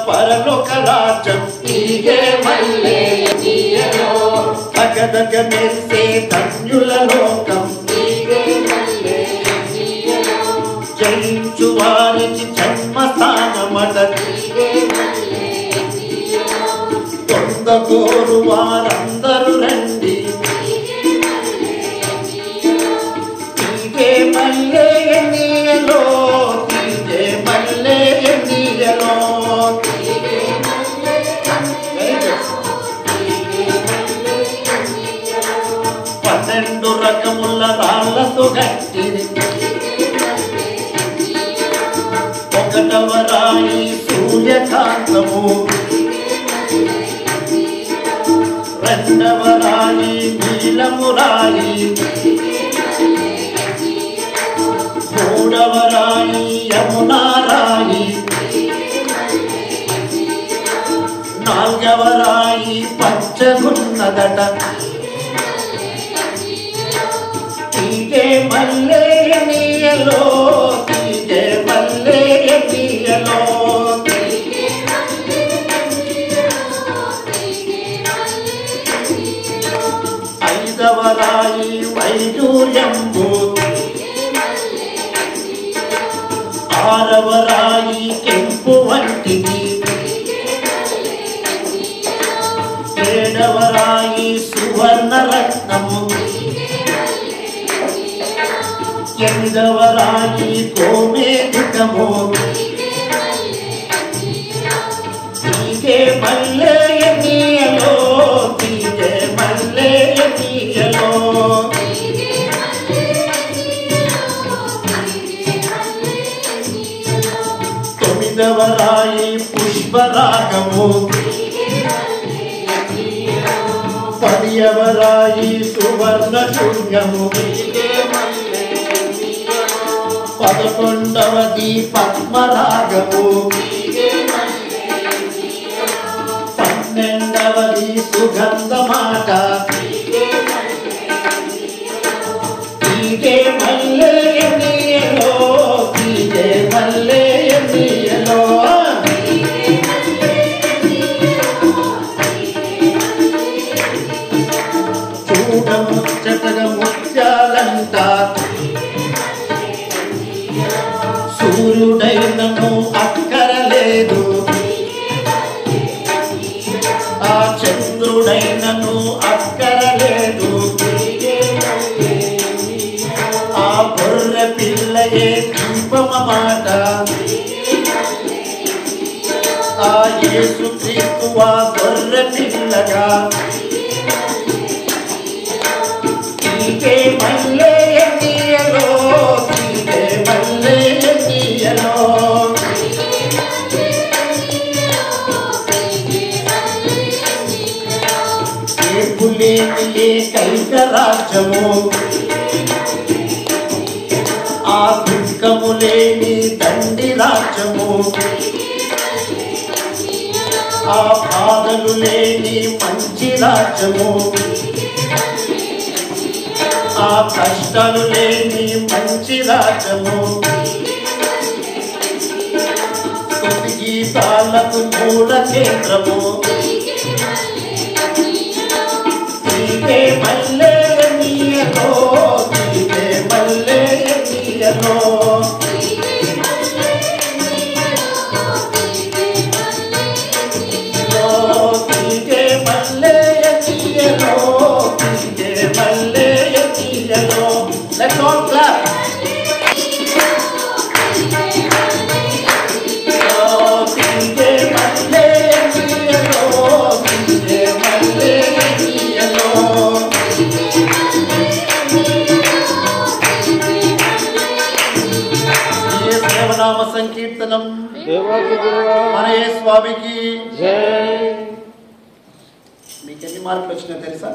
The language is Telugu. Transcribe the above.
పరలోక రాజ్యం తీగే మల్లె తీయలో తగదగ మెరిసే ధన్యుల లోకం తీగే మల్లె తీయలో జయించు వారికి జన్మస్థానమట తీగే మల్లె తీయలో పొందగోరు వారందరూ రండి తీగే మల్లె నీయలో తీగే మల్లె నీయలో 12 రకముల రాళ్లతో గట్టిది ఒకటవ రాయి సూర్యకాంతము రెండవ రాయి నీలము రాయి మూడవ రాయి యమునా రాయి నాలుగవ రాయి పచ్చగున్నదట తీగే మల్లె నీయలో తీగే మల్లె నీయలో ఐదవ రాయి వైడూర్యంబు ఆరవ రాయి కెంపు వంటిది ఏడవ రాయి సువర్ణ రత్నము ఎనిమిదవ రాయి గోమేధికము తీగే మల్లె నీయలో తీగే మల్లె నీయలో తొమ్మిదవ రాయి పుష్పరాగము పదియవ రాయి సువర్ణ శూన్యము 11వది పద్మరాగము 12వది సుగంధమాట తీగే మల్లె నీయలో తీగే మల్లె నీయలో చూడముచ్చటగా ముత్యాలంట సూర్యుడైనను అక్కరలేదు ఆ చంద్రుడైనను అక్కరలేదు ఆ గొర్రె పిల్లయే దీపమమాట ఆ యేసు క్రీస్తు ఆ గొర్రె పిల్లగా తీగే మల్లె నీయలో తీగే మల్లె నీయలో ఏపులేని ఏకైక రాజ్యము ఆ దుఃఖము లేని దండి రాజ్యము ఆ బాధలు లేని మంచి రాజ్యము ఆ కష్టాలు లేని మంచి రాజ్యము స్తుతి గీతాలకు మూల కేంద్రము తీగే మల్లె నీయలో తీగే మల్లె నీయలో తీగే మల్లె నీయలో తీగే మల్లె నీయలో. Let's all clap. తీగే మల్లె నీయలో తీగే మల్లె నీయలో దేవనామ సంకీర్తనం మన స్వామికి జై. మీకు ఎన్ని మార్కులు వచ్చినాయో తెలుసా?